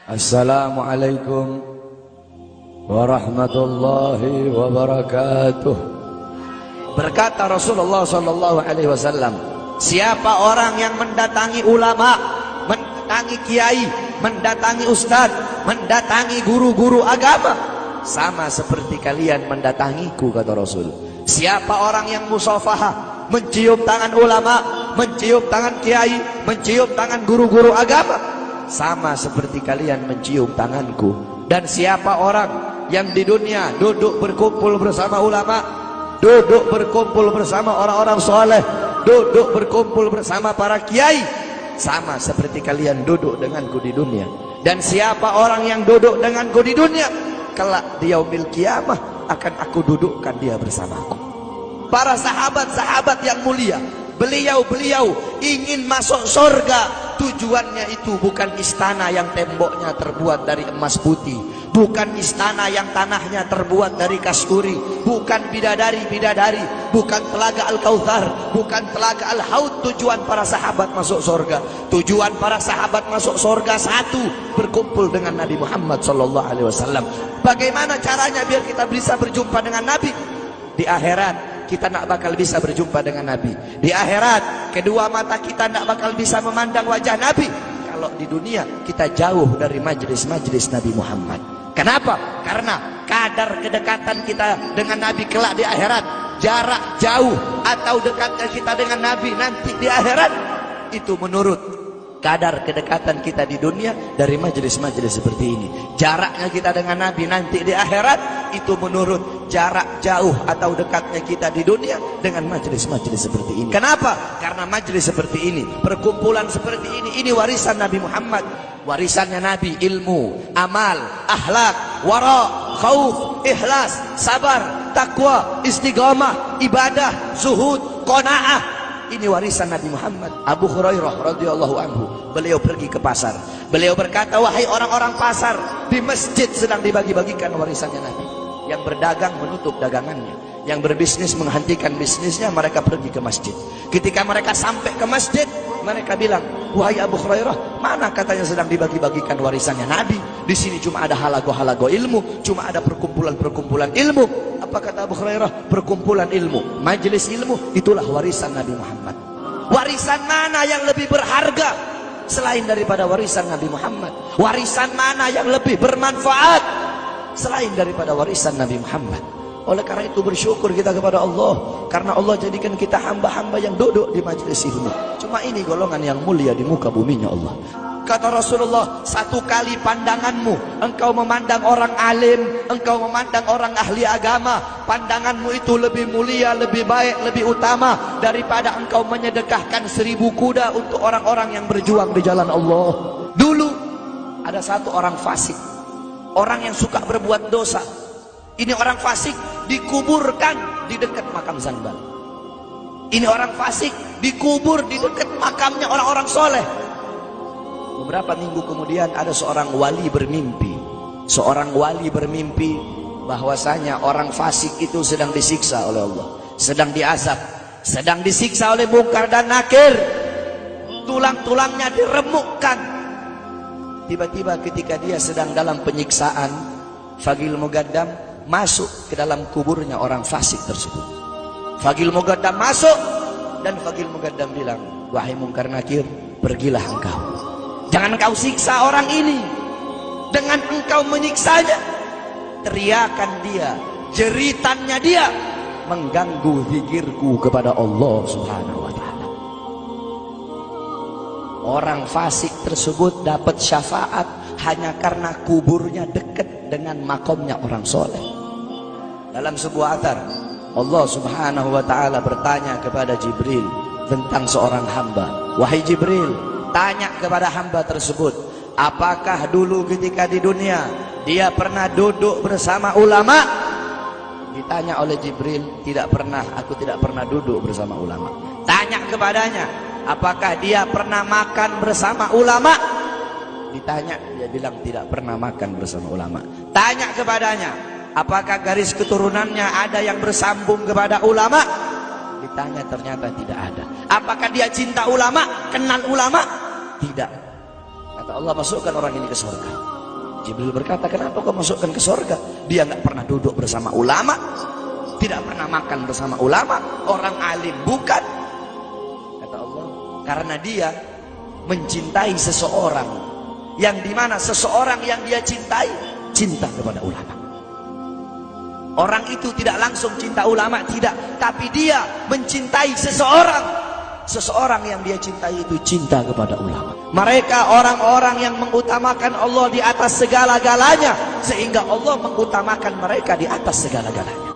Assalamualaikum warahmatullahi wabarakatuh. Berkata Rasulullah SAW, siapa orang yang mendatangi ulama, mendatangi kiai, mendatangi ustadz, mendatangi guru-guru agama, sama seperti kalian mendatangiku, kata Rasul. Siapa orang yang musafahah, mencium tangan ulama, mencium tangan kiai, mencium tangan guru-guru agama, sama seperti kalian mencium tanganku. Dan siapa orang yang di dunia duduk berkumpul bersama ulama, duduk berkumpul bersama orang-orang soleh, duduk berkumpul bersama para kiai, sama seperti kalian duduk denganku di dunia. Dan siapa orang yang duduk denganku di dunia, kelak di yaumil kiamah akan aku dudukkan dia bersamaku. Para sahabat-sahabat yang mulia, beliau-beliau ingin masuk surga. Tujuannya itu bukan istana yang temboknya terbuat dari emas putih, bukan istana yang tanahnya terbuat dari kasturi, bukan bidadari-bidadari, bukan telaga Al-Kautsar, bukan telaga Al-Haud. Tujuan para sahabat masuk surga, tujuan para sahabat masuk surga satu, berkumpul dengan Nabi Muhammad SAW. Bagaimana caranya biar kita bisa berjumpa dengan Nabi? Di akhirat kita nak bakal bisa berjumpa dengan Nabi. Di akhirat kedua mata kita nak bakal bisa memandang wajah Nabi. Kalau di dunia kita jauh dari majlis-majlis Nabi Muhammad. Kenapa? Karena kadar kedekatan kita dengan Nabi kelak di akhirat, jarak jauh atau dekatnya kita dengan Nabi nanti di akhirat, itu menurut kadar kedekatan kita di dunia dari majelis-majelis seperti ini. Jaraknya kita dengan Nabi nanti di akhirat itu menurut jarak jauh atau dekatnya kita di dunia dengan majelis-majelis seperti ini. Kenapa? Karena majelis seperti ini, perkumpulan seperti ini warisan Nabi Muhammad. Warisannya Nabi, ilmu, amal, akhlak, wara, khauf, ikhlas, sabar, takwa, istiqamah, ibadah, zuhud, qanaah. Ini warisan Nabi Muhammad. Abu Hurairah radhiyallahu anhu, beliau pergi ke pasar. Beliau berkata, wahai orang-orang pasar, di masjid sedang dibagi-bagikan warisannya Nabi. Yang berdagang menutup dagangannya, yang berbisnis menghentikan bisnisnya, mereka pergi ke masjid. Ketika mereka sampai ke masjid, mereka bilang, wahai Abu Hurairah, mana katanya sedang dibagi-bagikan warisannya Nabi? Di sini cuma ada halago-halago ilmu, cuma ada perkumpulan-perkumpulan ilmu. Apa kata Abu Hurairah? Perkumpulan ilmu, majelis ilmu, itulah warisan Nabi Muhammad. Warisan mana yang lebih berharga selain daripada warisan Nabi Muhammad? Warisan mana yang lebih bermanfaat selain daripada warisan Nabi Muhammad? Oleh karena itu bersyukur kita kepada Allah, karena Allah jadikan kita hamba-hamba yang duduk di majelis ilmu. Cuma ini golongan yang mulia di muka buminya Allah. Kata Rasulullah, satu kali pandanganmu, engkau memandang orang alim, engkau memandang orang ahli agama, pandanganmu itu lebih mulia, lebih baik, lebih utama daripada engkau menyedekahkan 1000 kuda untuk orang-orang yang berjuang di jalan Allah. Dulu ada satu orang fasik, orang yang suka berbuat dosa. Ini orang fasik dikuburkan di dekat makam Zanbal. Ini orang fasik dikubur di dekat makamnya orang-orang soleh. Beberapa minggu kemudian ada seorang wali bermimpi. Seorang wali bermimpi bahwasanya orang fasik itu sedang disiksa oleh Allah, sedang diazab, sedang disiksa oleh Munkar dan Nakir. Tulang-tulangnya diremukkan. Tiba-tiba ketika dia sedang dalam penyiksaan, Fagil Mugaddam masuk ke dalam kuburnya orang fasik tersebut. Fagil Mugaddam masuk dan Fagil Mugaddam bilang, wahai Munkar Nakir, pergilah engkau. Jangan engkau siksa orang ini. Dengan engkau menyiksanya, teriakan dia, jeritannya dia mengganggu zikirku kepada Allah Subhanahu wa ta'ala. Orang fasik tersebut dapat syafaat hanya karena kuburnya dekat dengan makomnya orang soleh. Dalam sebuah athar, Allah Subhanahu wa ta'ala bertanya kepada Jibril tentang seorang hamba. Wahai Jibril, tanya kepada hamba tersebut, apakah dulu ketika di dunia dia pernah duduk bersama ulama? Ditanya oleh Jibril, tidak pernah, aku tidak pernah duduk bersama ulama. Tanya kepadanya, apakah dia pernah makan bersama ulama? Ditanya, dia bilang tidak pernah makan bersama ulama. Tanya kepadanya, apakah garis keturunannya ada yang bersambung kepada ulama? Ditanya, ternyata tidak ada. Apakah dia cinta ulama, kenal ulama? Tidak. Kata Allah, masukkan orang ini ke surga. Jibril berkata, kenapa kau masukkan ke surga? Dia nggak pernah duduk bersama ulama, tidak pernah makan bersama ulama, orang alim bukan. Kata Allah, karena dia mencintai seseorang, yang dimana seseorang yang dia cintai cinta kepada ulama. Orang itu tidak langsung cinta ulama, tidak, tapi dia mencintai seseorang. Seseorang yang dia cintai itu cinta kepada ulama. Mereka orang-orang yang mengutamakan Allah di atas segala-galanya, sehingga Allah mengutamakan mereka di atas segala-galanya.